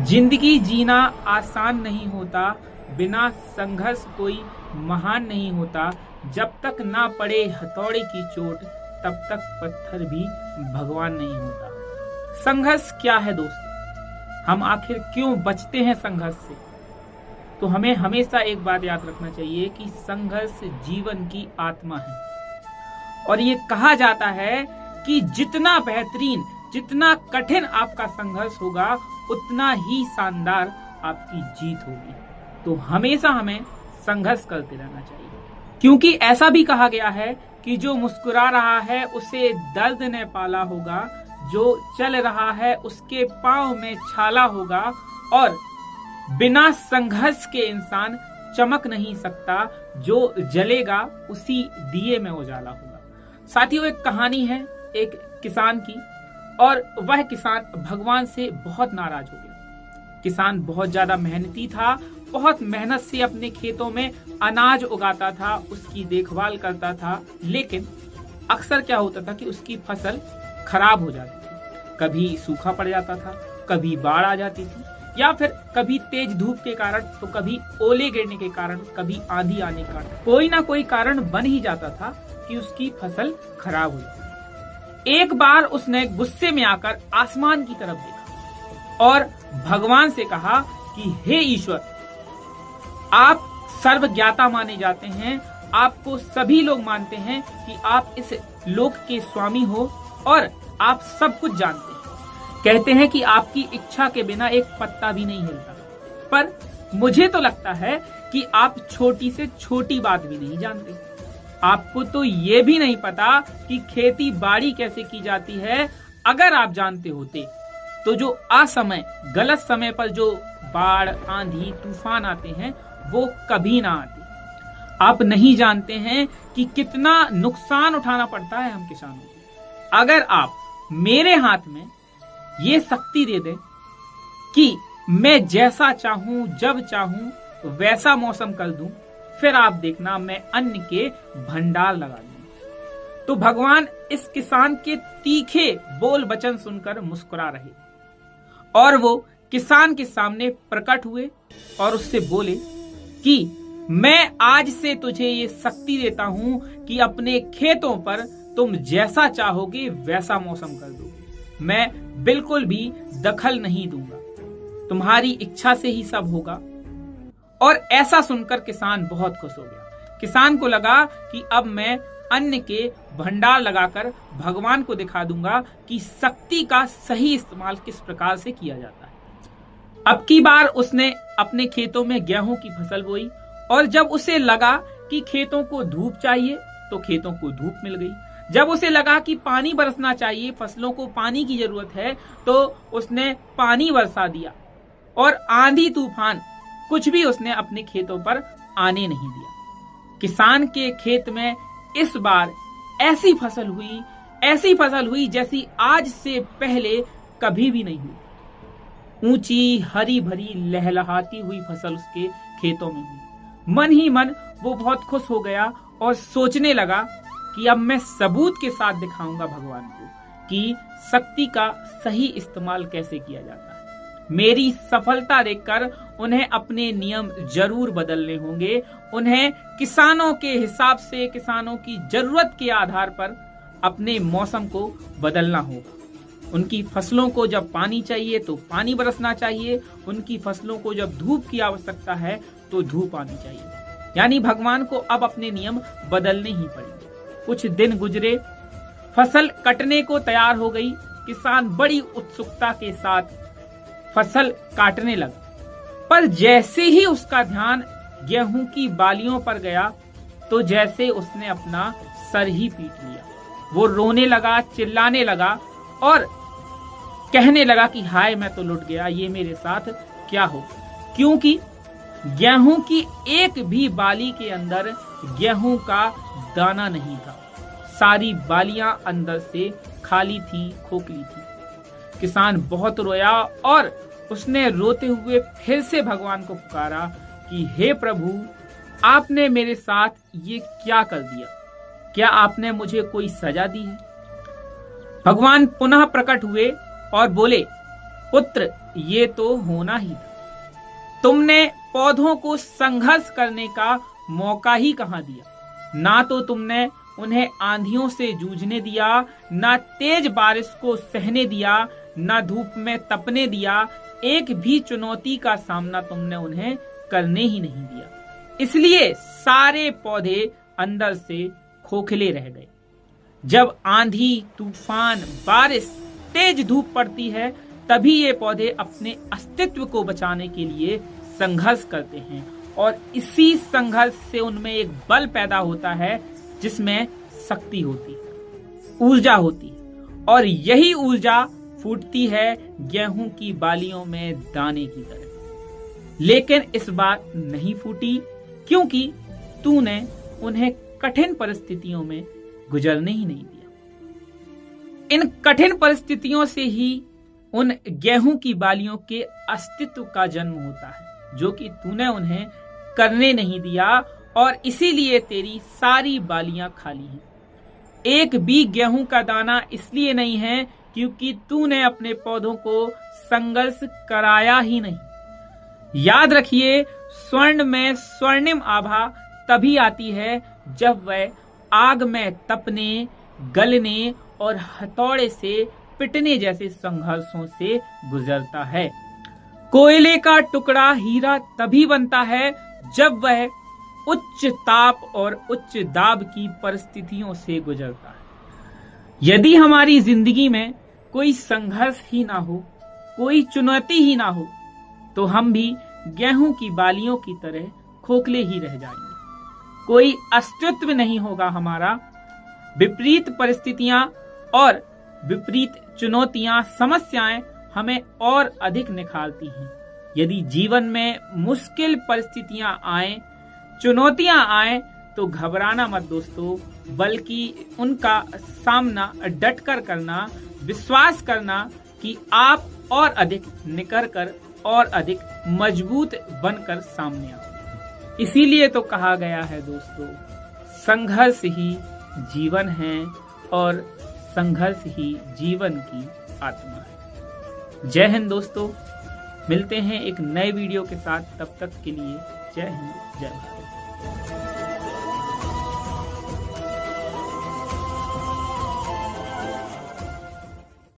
जिंदगी जीना आसान नहीं होता, बिना संघर्ष कोई महान नहीं होता। जब तक ना पड़े हथौड़े की चोट, तब तक पत्थर भी भगवान नहीं होता। संघर्ष क्या है दोस्तों? हम आखिर क्यों बचते हैं संघर्ष से? तो हमें हमेशा एक बात याद रखना चाहिए कि संघर्ष जीवन की आत्मा है। और ये कहा जाता है कि जितना बेहतरीन, जितना कठिन आपका संघर्ष होगा, उतना ही शानदार आपकी जीत होगी। तो हमेशा हमें संघर्ष करते रहना चाहिए, क्योंकि ऐसा भी कहा गया है कि जो मुस्कुरा रहा है उसे दर्द ने पाला होगा, जो चल रहा है उसके पांव में छाला होगा, और बिना संघर्ष के इंसान चमक नहीं सकता, जो जलेगा उसी दिए में उजाला होगा। साथियों, एक कहानी है एक किसान की, और वह किसान भगवान से बहुत नाराज हो गया। किसान बहुत ज्यादा मेहनती था, बहुत मेहनत से अपने खेतों में अनाज उगाता था, उसकी देखभाल करता था, लेकिन अक्सर क्या होता था कि उसकी फसल खराब हो जाती थी। कभी सूखा पड़ जाता था, कभी बाढ़ आ जाती थी, या फिर कभी तेज धूप के कारण, तो कभी ओले गिरने के कारण, कभी आंधी आने के कारण, कोई ना कोई कारण बन ही जाता था कि उसकी फसल खराब हो जाती। एक बार उसने गुस्से में आकर आसमान की तरफ देखा और भगवान से कहा कि हे ईश्वर, आप सर्वज्ञाता माने जाते हैं, आपको सभी लोग मानते हैं कि आप इस लोक के स्वामी हो और आप सब कुछ जानते हैं। कहते हैं कि आपकी इच्छा के बिना एक पत्ता भी नहीं हिलता, पर मुझे तो लगता है कि आप छोटी से छोटी बात भी नहीं जानते। आपको तो ये भी नहीं पता कि खेती बाड़ी कैसे की जाती है। अगर आप जानते होते तो जो असमय, गलत समय पर जो बाढ़, आंधी, तूफान आते हैं, वो कभी ना आते। आप नहीं जानते हैं कि कितना नुकसान उठाना पड़ता है हम किसानों को। अगर आप मेरे हाथ में ये शक्ति दे दें कि मैं जैसा चाहूं, जब चाहूं वैसा मौसम कर दूं, फिर आप देखना मैं अन्न के भंडार लगा दूंगा। तो भगवान इस किसान के तीखे बोल वचन सुनकर मुस्कुरा रहे, और वो किसान के सामने प्रकट हुए और उससे बोले कि मैं आज से तुझे ये शक्ति देता हूं कि अपने खेतों पर तुम जैसा चाहोगे वैसा मौसम कर दोगे। मैं बिल्कुल भी दखल नहीं दूंगा, तुम्हारी इच्छा से ही सब होगा। और ऐसा सुनकर किसान बहुत खुश हो गया। किसान को लगा कि अब मैं अन्न के भंडार लगाकर भगवान को दिखा दूंगा कि शक्ति का सही इस्तेमाल किस प्रकार से किया जाता है। अब की बार उसने अपने खेतों में गेहूं की फसल बोई, और जब उसे लगा कि खेतों को धूप चाहिए तो खेतों को धूप मिल गई। जब उसे लगा कि पानी बरसना चाहिए, फसलों को पानी की जरूरत है, तो उसने पानी बरसा दिया, और आंधी तूफान कुछ भी उसने अपने खेतों पर आने नहीं दिया। किसान के खेत में इस बार ऐसी फसल हुई जैसी आज से पहले कभी भी नहीं हुई। ऊंची, हरी भरी, लहलहाती हुई फसल उसके खेतों में हुई। मन ही मन वो बहुत खुश हो गया और सोचने लगा कि अब मैं सबूत के साथ दिखाऊंगा भगवान को कि शक्ति का सही इस्तेमाल कैसे किया जाता है। मेरी सफलता देखकर उन्हें अपने नियम जरूर बदलने होंगे। उन्हें किसानों के हिसाब से, किसानों की जरूरत के आधार पर अपने मौसम को बदलना होगा। उनकी फसलों को जब पानी चाहिए तो पानी बरसना चाहिए, उनकी फसलों को जब धूप की आवश्यकता है तो धूप आनी चाहिए। यानी भगवान को अब अपने नियम बदलने ही पड़ेंगे। कुछ दिन गुजरे, फसल कटने को तैयार हो गई। किसान बड़ी उत्सुकता के साथ फसल काटने लगा, पर जैसे ही उसका ध्यान गेहूं की बालियों पर गया, तो जैसे उसने अपना सर ही पीट लिया। वो रोने लगा, चिल्लाने लगा और कहने लगा कि हाय, मैं तो लुट गया, ये मेरे साथ क्या हो। क्योंकि गेहूं की एक भी बाली के अंदर गेहूं का दाना नहीं था। सारी बालियां अंदर से खाली थी, खोखली थी। किसान बहुत रोया और उसने रोते हुए फिर से भगवान को पुकारा कि हे प्रभु, आपने मेरे साथ ये क्या कर दिया? क्या आपने मुझे कोई सजा दी है? भगवान पुनः प्रकट हुए और बोले पुत्र ये तो होना ही था। तुमने पौधों को संघर्ष करने का मौका ही कहां दिया। ना तो तुमने उन्हें आंधियों से जूझने दिया, ना तेज बारिश को सहने दिया, ना धूप में तपने दिया। एक भी चुनौती का सामना तुमने उन्हें करने ही नहीं दिया। इसलिए सारे पौधे अंदर से खोखले रह गए। जब आंधी, तूफान, बारिश, तेज धूप पड़ती है, तभी ये पौधे अपने अस्तित्व को बचाने के लिए संघर्ष करते हैं और इसी संघर्ष से उनमें एक बल पैदा होता है जिसमें शक्ति होती है, ऊर्जा होती है, और यही ऊर्जा फूटती है गेहूं की बालियों में दाने की तरह। लेकिन इस बार नहीं फूटी, क्योंकि तूने उन्हें कठिन परिस्थितियों में गुजरने ही नहीं दिया। इन कठिन परिस्थितियों से ही उन गेहूं की बालियों के अस्तित्व का जन्म होता है, जो कि तूने उन्हें करने नहीं दिया, और इसीलिए तेरी सारी बालियां खाली हैं। एक भी गेहूं का दाना इसलिए नहीं है क्योंकि तूने अपने पौधों को संघर्ष कराया ही नहीं। याद रखिए, स्वर्ण में स्वर्णिम आभा तभी आती है जब वह आग में तपने, गलने और हथौड़े से पिटने जैसे संघर्षों से गुजरता है। कोयले का टुकड़ा हीरा तभी बनता है जब वह उच्च ताप और उच्च दाब की परिस्थितियों से गुजरता है। यदि हमारी जिंदगी में कोई संघर्ष ही ना हो, कोई चुनौती ही ना हो, तो हम भी गेहूं की बालियों की तरह खोखले ही रह जाएंगे। कोई अस्तित्व नहीं होगा हमारा। विपरीत परिस्थितियां और विपरीत चुनौतियां, समस्याएं हमें और अधिक निखारती हैं। यदि जीवन में मुश्किल परिस्थितियां आए, चुनौतियां आए, तो घबराना मत दोस्तों, बल्कि उनका सामना डटकर करना, विश्वास करना कि आप और अधिक निखर कर और अधिक मजबूत बनकर सामने आओ। इसीलिए तो कहा गया है दोस्तों, संघर्ष ही जीवन है और संघर्ष ही जीवन की आत्मा है। जय हिंद दोस्तों, मिलते हैं एक नए वीडियो के साथ। तब तक के लिए जय हिंद, जय भारत।